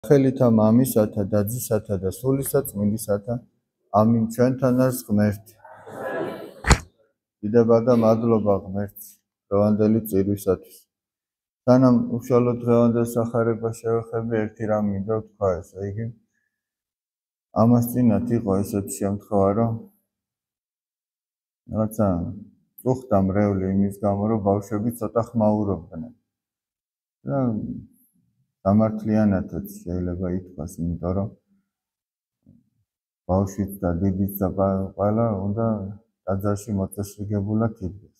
ხელითა მამისათა და ძისათა და სულისა წმინდისათა. ამინ. ჩვენთან არის ღმერთი. დიდება და მადლობა ღმერთს დღევანდელი წირვისათვის. სანამ უშუალოდ დღევანდელ სახარებას შევეხები, ერთი რამ მინდა ვთქვა, ესე იგი ამას წინათ იყო ესეთი შემთხვევა, რომ რაღაცა წუხდა მრევლი იმის გამო, რომ ბავშვები ცოტა ხმაურობდნენ. და სამართლიანათაც შეიძლება ითქვას, იმიტომ რომ ბავშვიც და დიდიც და ყველა უნდა ტაძარში მოწესრიგებულად იდგეს.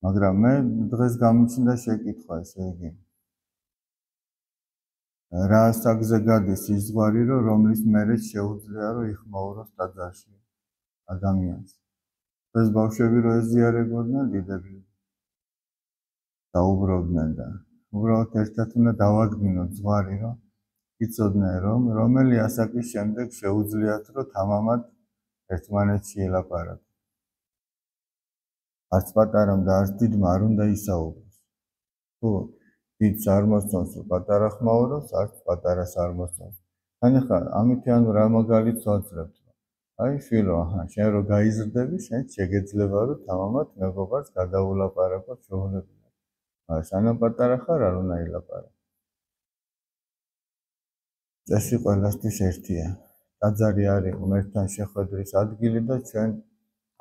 მაგრამ მე დღეს გამიჩნდა შეკითხვა, ესე იგი რა საგზე გადის ის ზღვარი, რომლის მერეც შეუძლია რომ იხმაუროს ტაძარში ადამიანს. ეს ბავშვები რო ეზიარებოდნენ, დიდები დაუბრუნდნენ და უბრალოდ ერთად უნდა დავადგინოთ ზღვარი, რომ იცოდნენ, რომ რომელი ასაკის შემდეგ შეუძლიათ რომ თამამად ერთმანეთში ელაპარაკონ. არც პატარამ და არც დიდმა არ უნდა ისაუბროს. თუ დიდს არ მოსწონს პატარა ხმაურობს, არც პატარას არ მოსწონს. ახლა ამითი რა მაგალითს ვაძლევთ? აი შვილო, შენ რო გაიზრდები, შენ შეგეძლება რომ თამამად მეგობარს გადაულაპარაკო ჩვეულებრივად. სანამ პატარა ხარ, არ უნდა ილაპარაკო. წესი ყველასთვის ერთია. ტაძარი არის ღმერთთან შეხვედრის ადგილი და ჩვენ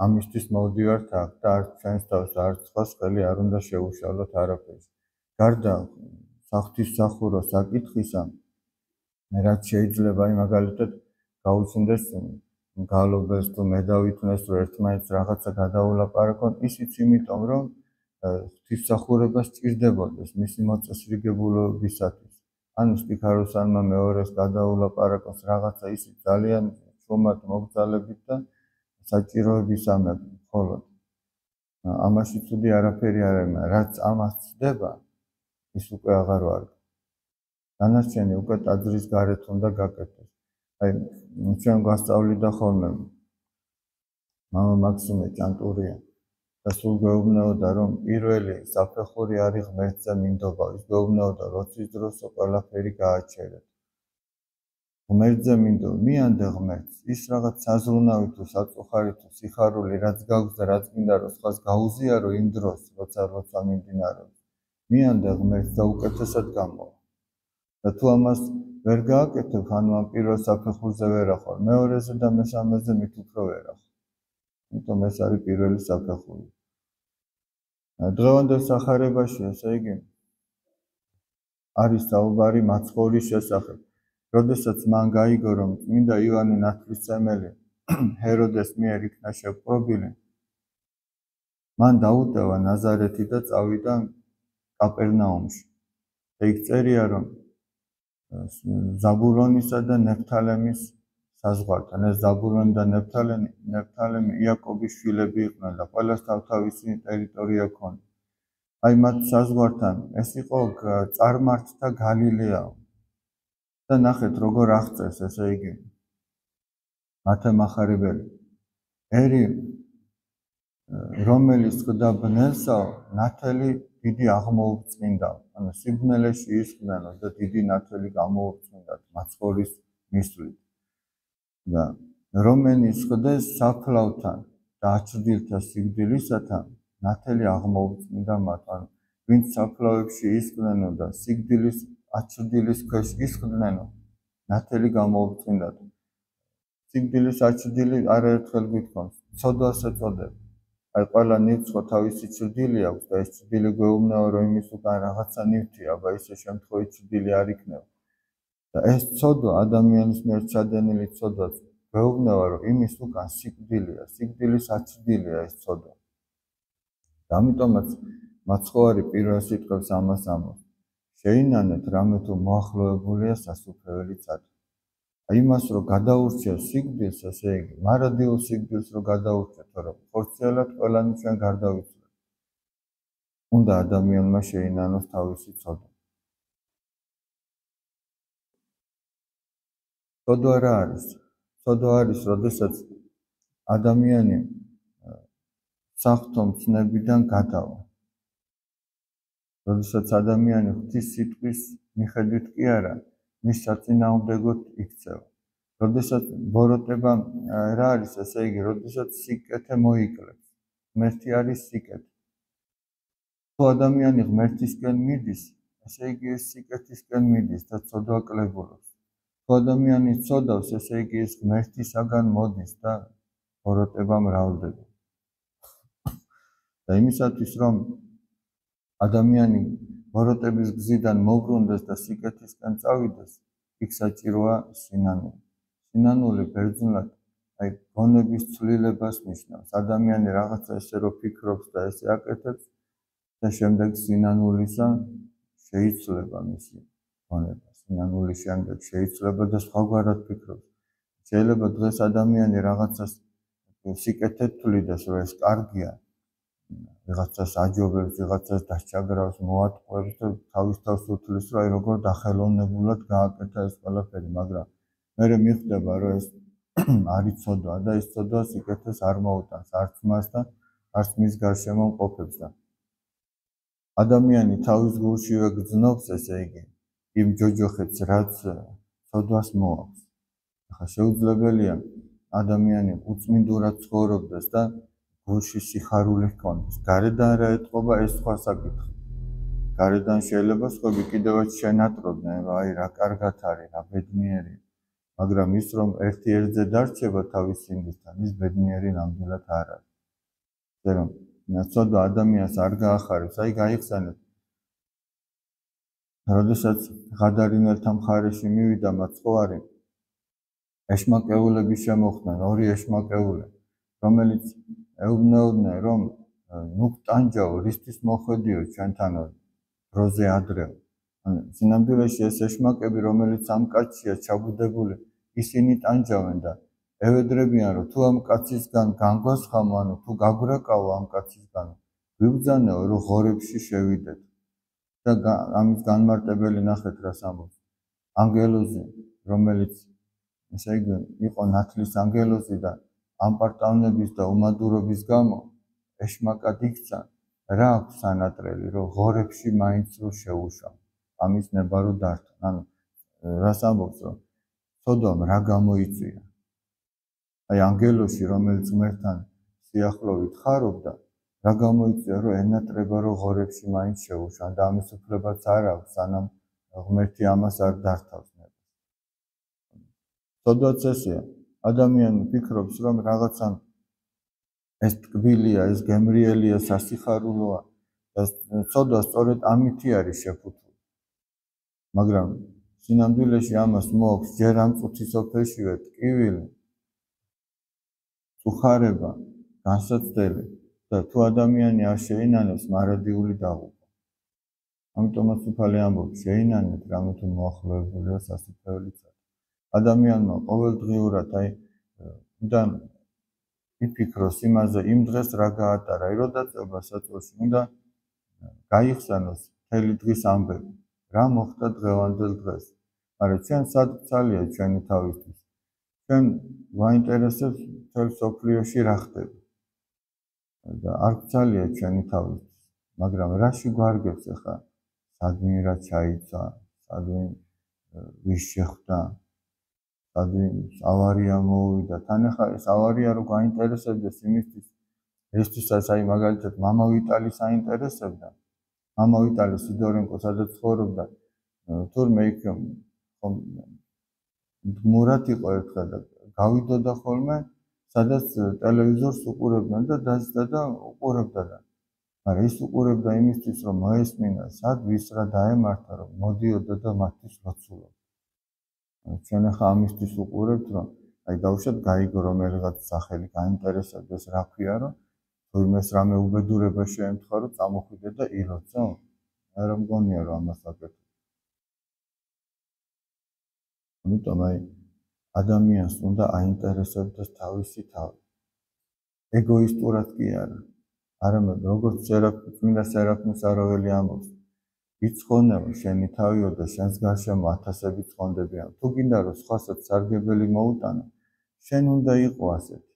ამისთვის მოვდივართ აქ და არც ჩვენს თავს და არც სხვას ხელი არ უნდა შეუშალოთ არაფერს. გარდა საღვთისმსახურო საკითხისა, რაც შეიძლება მაგალითად გაუჩნდეს გალობეს თუ მე დავითვნეს რომ ერთმანეთს რაღაცა გადაულაპარაკონ, ისიც იმიტომ რომ ღვთისმსახურება სჭირდებოდეს მისი მოწესრიგებულობისათვის. ანუ სტიქაროსანმა მეორეს გადაულაპარაკოს რაღაცა ისიც ძალიან შრომად მოგზალებით და საჭიროებისამებრ მხოლოდ. ამაში ცუდი არაფერი არ არის, რაც ამას ცდება, ის უკვე აღარ ვარ. დანარჩენი უკვე ტაძრის გარეთ უნდა გაკეთდეს. აი, ჩვენ გვასწავლიდა ხოლმე მამა მაქსიმე ჭანტურია და სულ გვეუბნეოდა, რომ პირველი საფეხური არის ღმერთზე მინდობა. ის გვეუბნეოდა, როცის დროს ყველაფერი გააჩერეთ. ღმერთზე მინდო, მიანდე ღმერთს, ის რაღაც საზრუნავი თუ საწუხარი თუ სიხარული, რაც გაქვს და რაც მინდა რომ სხვას გაუზიარო იმ დროს, როცა მიმდინარეობს. მიანდე ღმერთს და უკეთესად გამოვა. და თუ ამას ვერ გააკეთებ, ანუ ამ პირველ საფეხურზე ვერ ახვალ, მეორეზე და მესამეზე მით უფრო ვერ ახვალ. იმიტომ ეს არის პირველი საფეხური. დღევანდელ სახარებაში, ესე იგი, არის საუბარი მაცხოვრის შესახებ. როდესაც მან გაიგო, რომ წმინდა ივანე ნათლისმცემელი ჰეროდეს მიერ იქნა შეპყრობილი, მან დაუტევა ნაზარეთი და წავიდა კაპერნაუმში. იქ წერია, რომ ზაბულონისა და ნეფთალემის საზღვართან. ეს ზაბულონი და ნეფთალემი იაკობის შვილები იყვნენ და ყველას თავთავისი ტერიტორია ჰქონდა. აი მათ საზღვართან ეს იყო წარმართთა გალილეა. და ნახეთ როგორ აღწერს, ესე იგი მათემახარებელი. ერი რომელიც ყდა ბნელსა, ნათელი დიდი აღმოუწმინდა. ანუ სიბნელეში ისხდნენო და დიდი ნათელი გამოუწმინდათ მაცხოვრის მისვლით. და რომელიც ყდეს საფლავთან და აჩრდილთა სიკვდილისათან, ნათელი აღმოუწმინდა მათ. ანუ ვინც საფლავებში ისხდნენო და სიკვდილის აჩრდილის ქვეშ ისხდნენო, ნათელი გამოუწმინდათ. სიკვდილის აჩრდილი არაერთხელ გვითხოვს, ცოდვას ეწოდება. აი ყველა ნივთს ხო თავისი ჩრდილი აქვს და ეს ჩრდილი გვეუბნება, რომ იმის უკან რაღაცა ნივთია, აბა ისე შემთხვევით ჩრდილი არ იქნება. და ეს ცოდვა, ადამიანის მიერ ჩადენილი ცოდვა გვეუბნება, რომ იმის უკან სიკვდილია, სიკვდილის აჩრდილია ეს ცოდვა. და ამიტომაც მაცხოვარი პირველს იტყვევს ამას ამბობს. შეინანეთ, რამე თუ მოახლოებულია სასუფეველი წადა. აი იმას რომ გადაურჩევ სიკვდილს, ესე იგი, მარადიულ სიკვდილს რომ გადაურჩევ, რომ ხორციელად ყველანი ჩვენ გარდავიცვლეთ. უნდა ადამიანმა შეინანოს თავისი ცოდვა. ცოდვა რა არის? ცოდვა არის, როდესაც ადამიანი საღვთო მცნებიდან გადავა. როდესაც ადამიანი ღვთის სიტყვის მიხედვით კი არა, მის საწინააღმდეგოდ იქცევა. როდესაც ბოროტება რა არის, ესე იგი, როდესაც სიკეთე მოიკლებს. ღმერთი არის სიკეთე. თუ ადამიანი ღმერთისკენ მიდის, ესე იგი ეს სიკეთისკენ მიდის და ცოდვა კლებულობს. თუ ადამიანი ცოდავს, ესე იგი ეს ღმერთისაგან მოდის და ბოროტება მრავლდება. და იმისათვის, რომ ადამიანი ბოროტების გზიდან მოbrunდეს და სიკეთისკენ წავიდეს, იქ საჭიროა სინანული. სინანული ბერძნულად აი გონების ცვლილებას ნიშნავს. ადამიანი რაღაცა ესე რო ფიქრობს და ესე აკეთებს და შემდეგ სინანულისა შეიცვლება მისი გონება. სინანულის შემდეგ შეიცვლება და სხვაგვარად ფიქრობს. შეიძლება დღეს ადამიანი რაღაცას სიკეთეთ თვლიდეს, რომ ეს კარგია, ვიღაცას აჯობებს, ვიღაცას დასჭაგრავს, მოატყუებს და თავის თავს უთulis, რომ აი როგორ დახელოვნებულად გააკეთა ეს ყველაფერი, მაგრამ მერე მიხვდება, რომ ეს არის ცოდვა და ეს ცოდვა სიკეთეს არ მოუტანს არც მას და არც მის გარშემო მყოფებს და ადამიანი თავის გულშივე გრძნობს, ესე იგი, იმ ჯოჯოხეთს, რაც ცოდვას მოაქვს. ახლა შეუძლებელია ადამიანი უწმინდურად ცხოვრობდეს და გულში სიხარული ჰქონდეს. გარედან რა ეთყობა, ეს სხვა საკითხი. გარედან შეიძლება სხვები კიდევაც შენატროდნენ, რომ აი რა კარგად არის, რა ბედნიერია. მაგრამ ის რომ ერთი ერთზე დარჩება თავის სინდისთან, ის ბედნიერი ნამდვილად არ არის. რომ ცოდვა ადამიანს არ გაახარებს, აი გაიხსენეთ. როდესაც ღადარინელთა მხარეში მივიდა მაცხოვარი, ეშმაკეულები შემოხდნენ, ორი ეშმაკეული, რომელიც ეუბნეოდნენ, რომ ნუ ტანჯაო, რისთვის მოხვედიო ჩვენთან დროზე ადრე. სინამდვილეში ეს ეშმაკები, რომელიც ამ კაცშია ჩაბუდებული, ისინი ტანჯავენ და ევედრებიან, რომ თუ ამ კაცისგან განგვასხამო, ანუ თუ გაგვრაკავო ამ კაცისგან, ვიბრძანეო, რომ ღორებში შევიდეთ. და ამის განმარტებელი ნახეთ რას ამბობს. ანგელოზი, რომელიც ესე იგი იყო ნათლის ანგელოზი და ამპარტავნების და უმადურობის გამო ეშმაკად იქცა, რა აქვს სანატრელი, რომ ღორებში მაინც რო შეუშავ. ამის ნება რო დართო. ანუ რას ამბობს, რომ ცოდვამ რა გამოიწვია. აი ანგელოზი, რომელიც ღმერთთან სიახლოვით ხარობდა, რა გამოიწვია, რომ ენატრება, რომ ღორებში მაინც შეუშავ და ამის უფლებაც არ აქვს, სანამ ღმერთი ამას არ დართავს. ცოდვაც ესეა. ადამიანი ფიქრობს, რომ რაღაცა ეს ტკბილია, ეს გემრიელია, სასიხარულოა და ცოდვა სწორედ ამითი არის შეფუთული. მაგრამ სინამდვილეში ამას მოაქვს ჯერ ამ წუთის ოფელშივე ტკივილი, წუხარება, განსაცდელი და თუ ადამიანი არ შეინანებს, მარადიული დაღუპვა. ამიტომაც უფალი ამბობს, შეინანეთ, რამე თუ მოახლოებულია სასუფეველი წადი. ადამიანმა ყოველდღიურად აი უნდა იფიქროს იმაზე, იმ დღეს რა გაატარა, როდესაც საწოლში უნდა გაიხსენოს მთელი დღის ამბები, რა მოხდა დღევანდელ დღეს. მაგრამ ჩვენ სადგცალია ჩვენი თავისთვის. ჩვენ გვაინტერესებს მთელ სოფლიოში რა ხდება. და არ გცალია ჩვენი თავისთვის, მაგრამ რაში გვარგებს ახლა? სადმე რა ჩაიცა, სადმე ვის შეხვდა, სადმე ავარია მოვიდა. თან ახლა ეს ავარია რო გაინტერესებდეს იმისთვის, ესთვისაც აი მაგალითად მამა ვიტალის აინტერესებდა. მამა ვიტალი სიდორენკო სადაც ცხოვრობდა, თურმე იქ ხომ მურად იყო ერთხელ და გავიდოდა ხოლმე, სადაც ტელევიზორს უყურებდნენ და დაჯდა და უყურებდა და მაგრამ ის უყურებდა იმისთვის, რომ მოესმინა, სად ვის რა დაემართა, რომ მოდიოდა და მათთვის ლოცულობდა. ჩვენ ახლა ამისთვის უყურებთ, რომ აი დავუშვათ გაიგო რომელიღაც სახელი გაინტერესებდეს, რა ქვია, რომ თუ იმეს რამე უბედურება შეემთხვა, რომ წამოხვიდე და ილოცო. არ მგონია, რომ ამას აკეთებ. ამიტომ აი ადამიანს უნდა აინტერესებდეს თავისი თავი. ეგოისტურად კი არა. არამედ როგორც წმინდა სერაფიმ სარაველი ამბობს, იცხონეო შენი თავიო და შენს გარშემო ათასები ცხონდებიან. თუ გინდა რომ სხვასაც სარგებელი მოუტანო, შენ უნდა იყო ასეთი.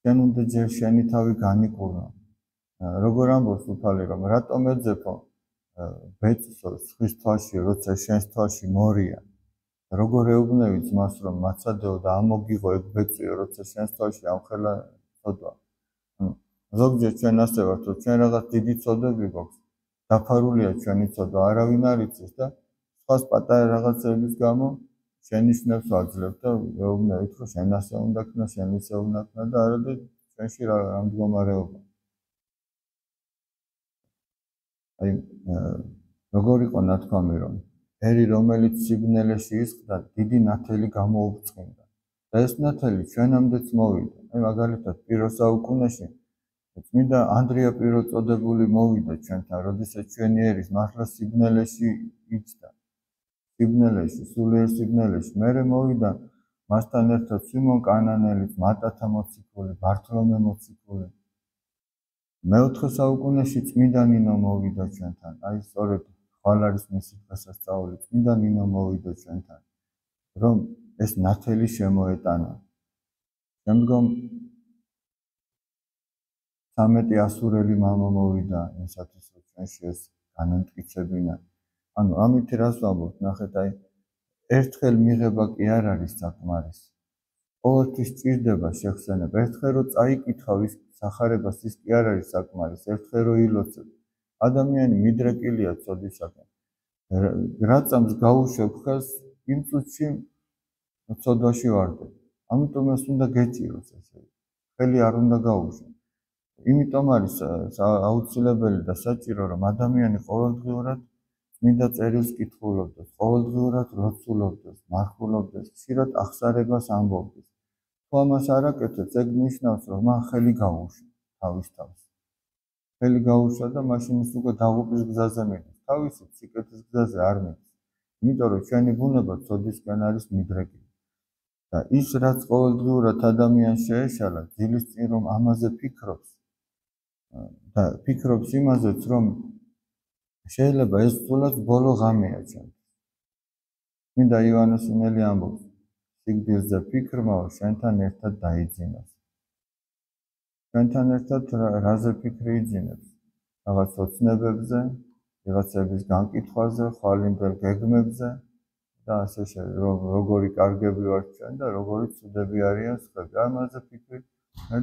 შენ უნდა ჯერ შენი თავი განიკურნო. როგორ ამბობს უფალი, რომ რატომ ეძებო ბეწვს სხვის თვალში, როცა შენს თვალში მორია. როგორ ეუბნები ძმას, რომ მაცადეო და ამოგიღო ეგ ბეწვიო, როცა შენს თავში ამხელა ცოდვა. ზოგჯერ ჩვენ ასე ვართ, რომ ჩვენ რაღაც დიდი ცოდვები გვაქვს, დაფარულია ჩვენი ცოდვა, არავინ არ იცის და სხვას პატარა რაღაცების გამო შენიშვნებს ვაძლევთ და ვეუბნებით, რომ შენ ასე უნდა ქნა, შენ ისე უნდა ქნა და არა და ჩვენში რა მდგომარეობა. აი, როგორ იყო ნათქვამი, რომ ერი, რომელიც სიბნელეში ისხდა, დიდი ნათელი გამოუბრწყინდა. და ეს ნათელი ჩვენამდეც მოვიდა. აი, მაგალითად, პირველ საუკუნეში წმინდა ანდრია პირველწოდებული მოვიდა ჩვენთან, როდესაც ჩვენი ერის მართლა სიბნელეში იჯდა. სიბნელეში, სულიერ სიბნელეში. მერე მოვიდა მასთან ერთად სიმონ კანანელი, მატათა მოციქული, ბართლომე მოციქული. მეოთხე საუკუნეში წმინდა ნინო მოვიდა ჩვენთან. აი, სწორედ ხვალ არის მისი დღესასწაული. წმინდა ნინო მოვიდა ჩვენთან, რომ ეს ნათელი შემოეტანა. შემდგომ 13 ასურელი მამა მოვიდა იმისათვის, რომ ჩვენში ეს განამტკიცებინა. ანუ ამით რას ვამბობთ, ნახეთ, აი, ერთხელ მიღება კი არ არის საკმარისი. ყოველთვის სჭირდება შეხსენება. ერთხელ რომ წაიკითხავ ის სახარებას, ის კი არ არის საკმარისი. ერთხელ რომ ილოცებ. ადამიანი მიდრეკილია ცოდვისაკენ. რა წამს გაუშვებ ხელს, იმ წუთში ცოდვაში ვარდებ. ამიტომ ეს უნდა გეჭიროს ესე. ხელი არ უნდა გაუშვო. იმიტომ არის აუცილებელი და საჭირო, რომ ადამიანი ყოველდღიურად წმინდა წერილს კითხულობდეს, ყოველდღიურად ლოცულობდეს, მარხულობდეს, ხშირად აღსარებას ამბობდეს. თუ ამას არ აკეთებს, ეგ ნიშნავს, რომ მან ხელი გაუშვა თავის თავს. ხელი გაუშვა და მაშინ ის უკვე დაღუპვის გზაზე მიდის. თავისი სიკეთის გზაზე არ მიდის. იმიტომ რომ ჩვენი ბუნება ცოდვისკენ არის მიდრეკილი. და ის რაც ყოველდღიურად ადამიანს შეეშალა, ძილის წინ რომ ამაზე ფიქრობს და ფიქრობს იმაზეც, რომ შეიძლება ეს სულაც ბოლო ღამეა ჩემთვის. მინდა ივანესინელი ამბობს, სიკვდილზე ფიქრმაო შენთან ერთად დაიძინოს. შენთან ერთად რაზე ფიქრი იძინებს? რაღაც ოცნებებზე, ვიღაცების განკითხვაზე, ხვალინდელ გეგმებზე და ასე როგორი კარგები ვართ ჩვენ და როგორი ცუდები არიან სხვები. ამაზე ფიქრი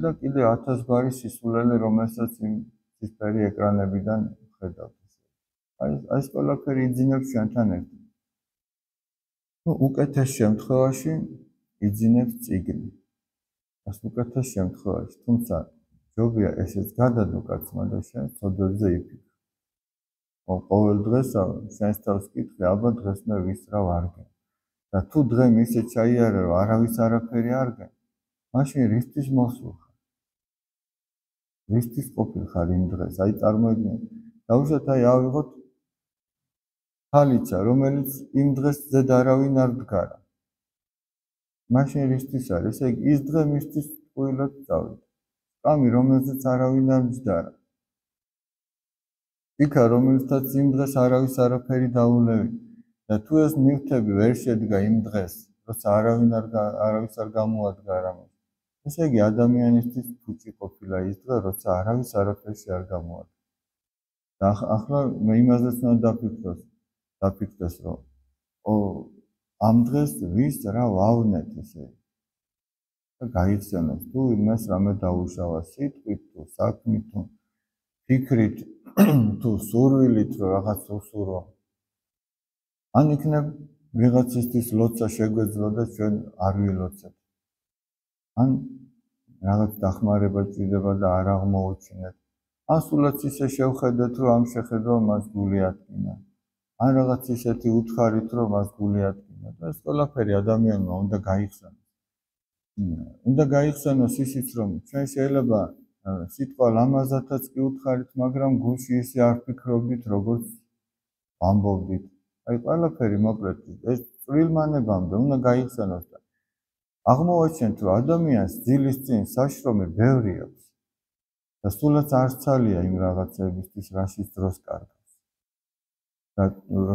და კიდე 1000 გვარი სისულელე, რომელსაც იმ ცისფერი ეკრანებიდან ხედავთ. აი, ეს ყველაფერი იძინებს ჩვენთან ერთად. უკეთეს შემთხვევაში იძინებს წიგნი. ეს უკეთეს შემთხვევაში, თუმცა ჯობია ესეც გადადო კაცმა და შენ ცოდვებზე იფიქრ. ყოველ დღეს შენს თავს კითხე, აბა დღეს მე ვისწრავ არგენ. და თუ დღემ ისე ჩაიარე, რომ არავის არაფერი არგენ, მაშინ რისთვის მოსულ ხარ? რისთვის ყოფილ ხარ იმ დღეს? აი, წარმოიდგინეთ, დაუშვათ, აი, ავიღოთ ხალიცა, რომელიც იმ დღეს ზედ არავინ არ დგარა. მაშინ რისთვის არის? ესე იგი, ის დღე მისთვის ტყუილად წავიდა. კამი, რომელზეც არავინ არ მჯდარა. იქა, რომელთაც იმ დღეს არავის არაფერი დაულევი. და თუ ეს ნივთები ვერ შედგა იმ დღეს, როცა არავის არ გამოადგა რამე. ესე იგი, ადამიანისთვის ფუჭი ყოფილა ის დღე, როცა არავის არაფერში არ გამოადგა. და ახლა მე იმაზეც უნდა დაფიქრდეს, რომ ამ დღეს ვის რა ვავნეთ ესე. და გაიხსენოს, თუ იმას რამე დაუშავა სიტყვით, თუ საქმით, თუ ფიქრით, თუ სურვილით, რომ რაღაც უსურო. ან იქნებ ვიღაცისთვის ლოცა შეგვეძლო და ჩვენ არ ვილოცეთ. ან რაღაც დახმარება ჭირდება და არ აღმოუჩინეთ. ან სულაც ისე შევხედეთ, რომ ამ შეხედვა მას გული ატკინა. ან რაღაც ისეთი უთხარით, რომ მას გული ატკინა. და ეს ყველაფერი ადამიანმა უნდა გაიხსენოს. უნდა გაიხსენოს ისიც, რომ ჩვენ შეიძლება სიტყვა ლამაზათაც კი უთხარით, მაგრამ გულში ისე არ ფიქრობდით, როგორც ამბობდით. აი, ყველაფერი მოკლედ ეს წვრილმანებამდე უნდა გაიხსენოს და აღმოვაჩენთ, რომ ადამიანს ძილის წინ საშრომი ბევრი აქვს და სულაც არ ცალია იმ რაღაცებისთვის, რაშიც დროს კარგავს. და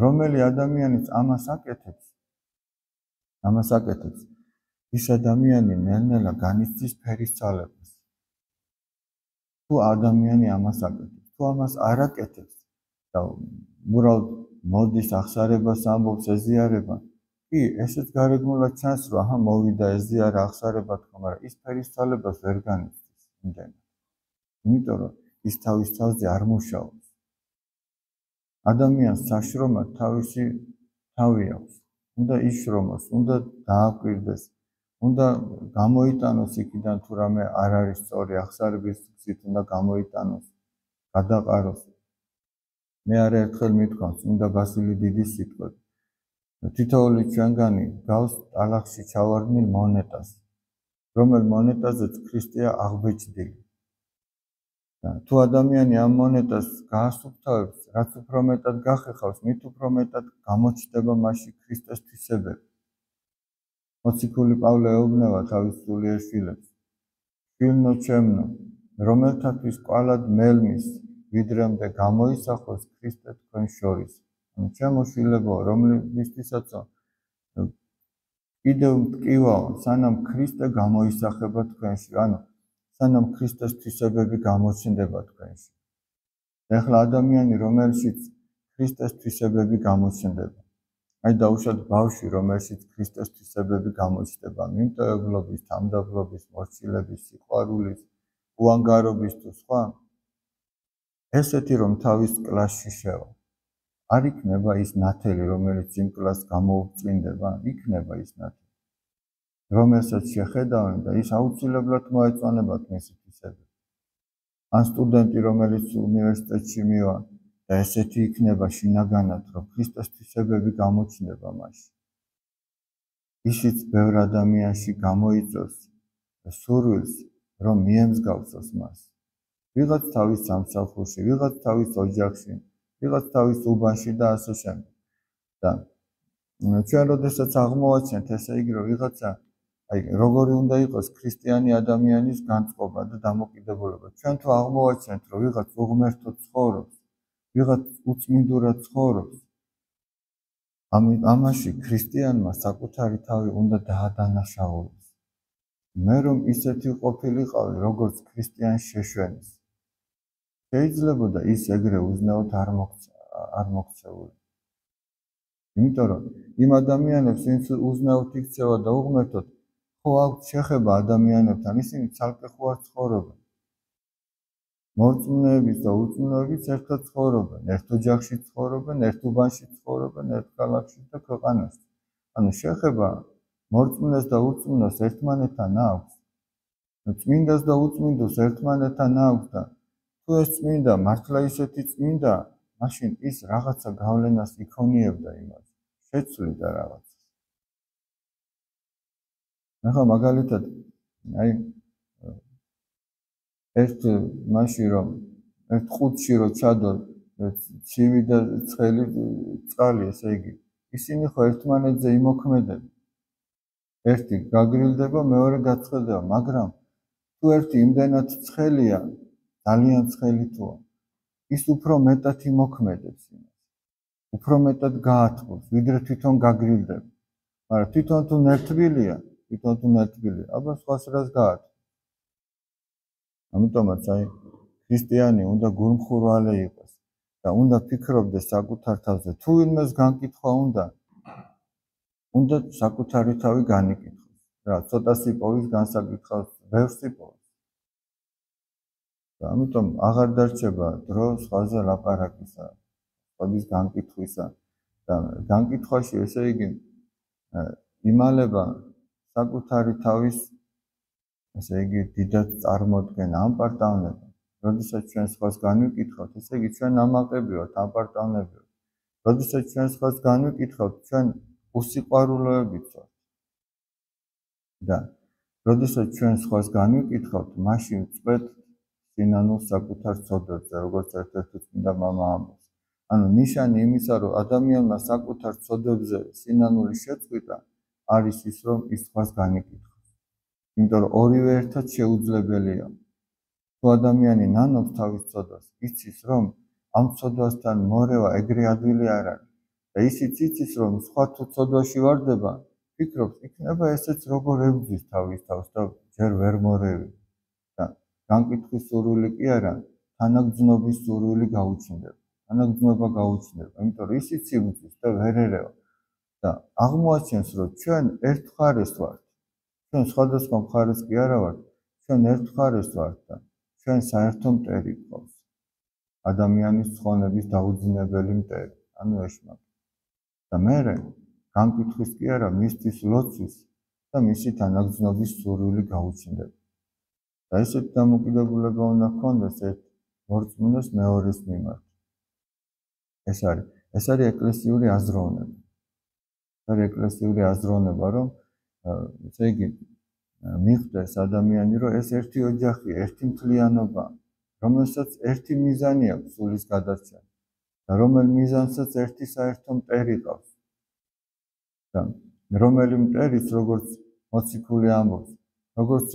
რომელი ადამიანიც ამას აკეთებს, ის ადამიანი ნელ-ნელა განიცდის ფერისცალებას. თუ ადამიანი ამას აკეთებს, თუ ამას არ აკეთებს და უბრალოდ მოდის ახსარებას ამბობს, ეზიარება, კი, ესეც გარეგნულად ჩანს, რომ აჰა მოვიდა ესე არა აღსარება თქო, მაგრამ ის ფერისცვალებას ვერ განიცდის იმდენად. იმიტომ რომ ის თავის თავზე არ მუშაობს. ადამიანს საშრომად თავისი თავი აქვს. უნდა იშრომოს, უნდა დააკვირდეს, უნდა გამოიტანოს იქიდან თუ რამე არ არის სწორი, აღსარების გზით უნდა გამოიტანოს, გადაყაროს. მე არაერთხელ მithქვამს, უნდა ბასილი დიდის სიტყვები. თითოეული ჩვენგანი გავს ტალახში ჩავარდნილ მონეტას, რომელ მონეტაზეც ქრისტეა აღბეჭდილი. თუ ადამიანი ამ მონეტას გაასუფთავებს, რაც უფრო მეტად გახეხავს, მით უფრო მეტად გამოჩნდება მასში ქრისტეს თვისებები. მოციქული პავლე ეუბნება თავის სულიერ შვილებს: შვილნო ჩემნო, რომელთათვის კვალად მელმის, ვიდრემდე გამოისახოს ქრისტე თქვენ შორის. ჩემო შვილებო, რომლისთვისაც კიდევ მტკივაო, სანამ ქრისტე გამოისახება თქვენში, სანამ ქრისტეს თვისებები გამოჩნდება თქვენში. ეხლა ადამიანი, რომელშიც ქრისტეს თვისებები გამოჩნდება, დაუშვათ ბავშვი, რომელშიც ქრისტეს თვისებები გამოჩნდება, მიმტოებლობის, თამდაბლობის, მორჩილების, სიყვარულის, უანგარობის თუ სხვა, ესეთი რომ თავის კლასში შევა. არ იქნება ის ნათელი, რომელიც იმ კლასს გამოუწმინდება, იქნება ის ნათელი, რომელსაც შეხედავენ და ის აუცილებლად მოეწონებათ მისი თვისებები. ან სტუდენტი, რომელიც უნივერსიტეტში მივა და ესეთი იქნება შინაგანად, რომ ქრისტეს თვისებები გამოჩნდება მასში. ისიც ბევრ ადამიანში გამოიწვევს სურვილს, რომ მიემსგავსოს მას. ვიღაც თავის სამსახურში, ვიღაც თავის ოჯახში, ვიღაც თავის უბანში და ასე შემდეგ. და ჩვენ როდესაც აღმოვაჩენთ, ესე იგი, რომ ვიღაცა როგორი უნდა იყოს ქრისტიანი ადამიანის განწყობა და დამოკიდებულება. ჩვენ თუ აღმოვაჩენთ, რომ ვიღაც უღმერთოდ ცხოვრობს, ვიღაც უწმინდურად ცხოვრობს, ამაში ქრისტიანმა საკუთარი თავი უნდა დაადანაშაულოს. მე რომ ისეთი ყოფილიყავი, როგორც ქრისტიანს შეშვენის, შეიძლებოდა ის ეგრე უზნეოდ არ მოქცეული. იმიტომ რომ იმ ადამიანებს, ვინც უზნეოდ იქცევა და უღმერთოდ, ხო აქვთ შეხება ადამიანებთან, ისინი ცალკე ხო არ ცხოვრობენ. მორწმუნეების და ურწმუნოების ერთად ცხოვრობენ, ერთ ოჯახში ცხოვრობენ, ერთ უბანში ცხოვრობენ, ერთ ქალაქში და ქვეყანაში. შეხება მორწმუნეს და ურწმუნოს ერთმანეთთან აქვს. წმინდას და უწმინდოს ერთმანეთთან აქვს და თუ ეს წმინდა მართლა ისეთი წმინდა, მაშინ ის რაღაცა გავლენას იქონიებდა იმას, შეცვლიდა რაღაცას. ახლა მაგალითად, ერთ ყუთში რომ ჩადო ცივი და ცხელი წყალი, ესე იგი, ისინი ხო ერთმანეთზე იმოქმედებენ. ერთი გაგრილდება, მეორე გაცხელდება, მაგრამ თუ ერთი იმდენად ცხელია, ძალიან ცხელი თუა, ის უფრო მეტად იმოქმედებს იმას, უფრო მეტად გაათბობს, ვიდრე თვითონ გაგრილდება. მაგრამ თვითონ თუ ნერთბილია, აბა სხვას რას გაათბობს. ამიტომაც ქრისტიანი უნდა გულმხურვალე იყოს და უნდა ფიქრობდეს საკუთარ თავზე. თუ ვინმეს განკითხვა უნდა საკუთარი თავი განიკითხოს. რა, ცოტა სიპოვის განსაკითხავს, ბევრ სიპოვს. და ამიტომ აღარ დარჩება დრო სხვაზე ლაპარაკისა, სხვების განკითხვისა და განკითხვაში, ესე იგი, იმალება საკუთარი თავის, ესე იგი, დიდად წარმოდგენა, ამპარტავნება. როდესაც ჩვენ სხვას განვიკითხავთ, ესე იგი, ჩვენ ამაყები ვართ, ამპარტავნები ვართ. როდესაც ჩვენ სხვას განვიკითხავთ, ჩვენ უსიყვარულოებით ვართ. და როდესაც ჩვენ სხვას განვიკითხავთ, მაშინ ვწყვეტ სინანულს საკუთარ ცოდვებზე, როგორც ერთ-ერთი წმინდა მამა ამბობს. ნიშანი იმისა, რომ ადამიანმა საკუთარ ცოდვებზე სინანული შეწყვიტა, არის ის, რომ ის სხვას განიკითხავს. იმიტომ რომ ორივე ერთად შეუძლებელია. თუ ადამიანი ნანობს თავის ცოდვას, იცის, რომ ამ ცოდვასთან მორევა ეგრე ადვილი არ არის. და ისიც იცის, რომ სხვა თუ ცოდვაში ვარდება, ფიქრობს, იქნება ესეც როგორ ებრძვის თავის თავს და ჯერ ვერ მორევი. და განკითხვის სურვილი კი არა, თანაგრძნობის სურვილი გაუჩნდება. თანაგრძნობა გაუჩნდება, იმიტომ რომ ისიც იბრძვის და ვერ ერევა. და აღმოაჩენს, რომ ჩვენ ერთ მხარეს ვართ. ჩვენ სხვადასხვა მხარეს კი არა ვართ, ჩვენ ერთ მხარეს ვართ და ჩვენ საერთო მტერი გვყავს. ადამიანის ცხოვრების დაუძინებელი მტერი, ანუ ეშმაკი. და მერე განკითხვის კი არა, მისთვის ლოცვის და მისი თანაგრძნობის სურვილი გაუჩნდება. და ესეთი დამოკიდებულება უნდა ჰქონდეს ერთ მორწმუნეს მეორის მიმართ. ეს არის ეკლესიური აზროვნება. ეს ეკლესიური აზროვნება, რომ ესე იგი მიხვდეს ადამიანი, რომ ეს ერთი ოჯახი, ერთი მთლიანობა, რომელსაც ერთი მიზანი აქვს სულის გადარჩენა და რომელ მიზანსაც ერთი საერთო მტერი ყავს. და რომელი მტერიც, როგორც მოციქული ამბობს, როგორც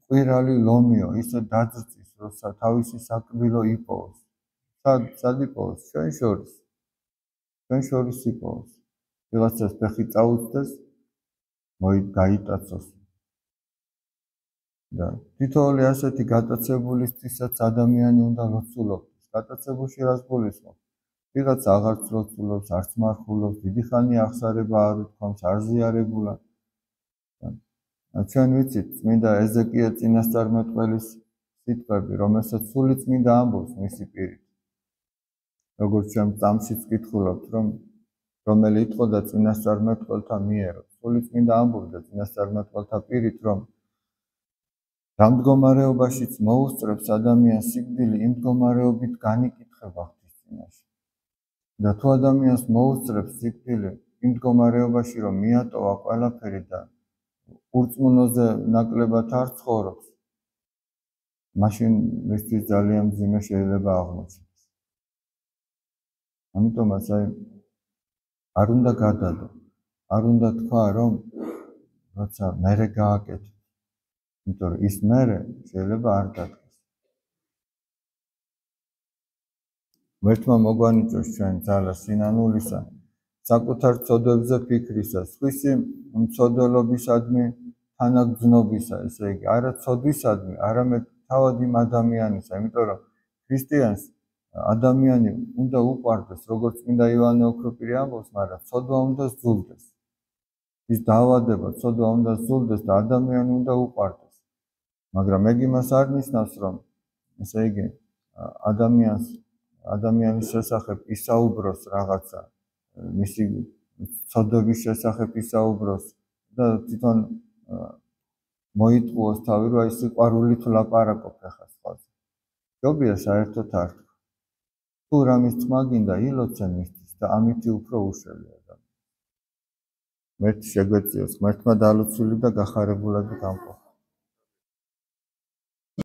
ყვირალი ლომიო, ისე დაძრწის, რომ თავისი საკბილო იპოვოს. სად იპოვოს? ჩვენ შორის იპოვოს. ვიღაცას ფეხი წაუწდეს, გაიტაცოს. და თითოეული ასეთი გატაცებულისთვისაც ადამიანი უნდა ლოცულობდეს. გატაცებულში რას გულისხმობს? ვიღაცა აღარც ლოცულობს, არც მარხულობს, დიდი ხანია აღსარება არ უთქვამს, არ ზიარებულა. ჩვენ ვიცით წმინდა ეზეკიელ წინასწარმეტყველის სიტყვები, რომელსაც სული წმინდა ამბობს მისი პირით. როგორც ჩვენ წამშიც კითხულობთ, რომელი იტყოდა წინასწარმეტყველთა მიერ, სული წმინდა ამბობდა წინასწარმეტყველთა პირით, რომ რა მდგომარეობაშიც მოუსწრებს ადამიანს სიკვდილი, იმ მდგომარეობით განიკითხება ღვთის წინაშე. და თუ ადამიანს მოუსწრებს სიკვდილი, იმ მდგომარეობაში, რომ მიატოვა ყველაფერი და ურწმუნოზე ნაკლებად არ ცხოვრობს, მაშინ მისთვის ძალიან მძიმე შეიძლება აღმოჩნდეს. ამიტომაც არ უნდა გადადო, არ უნდა თქვა, რომ როცა მერე გააკეთო. იმიტომ რომ ის მერე შეიძლება არ დადგეს. მერთმა მოგვანიჭოს ჩვენ ძალა სინანულისა, საკუთარ ცოდვებზე ფიქრისა, სხვისი მცოდველობისადმი თანაგრძნობისა, ესე იგი, არა ცოდვისადმი, არამედ თავად იმ ადამიანისა, იმიტომ რომ ქრისტიანს ადამიანი უნდა უყვარდეს, როგორც წმინდა იოანე ოქროპირი ამბობს, მაგრამ ცოდვა უნდა ზულდეს. ის დაავადება, ცოდვა უნდა ზულდეს და ადამიანი უნდა უყვარდეს. მაგრამ ეგ იმას არ ნიშნავს, რომ ესე იგი ადამიანის შესახებ ისაუბროს რაღაცა, მისი ცოდვების შესახებ ისაუბროს და თვითონ მოიტყუოს თავი, რომ ეს სიყვარულით ვლაპარაკობ ახლა სხვაზე. ჯობია საერთოდ არ თქვა. თუ რამის თქმა გინდა, ილოცე მისთვის და ამითი უფრო უშელი ადამიანი. მერტ შეგვეციოს, ღმერთმა დალოცული და გახარებულები გამყოფ.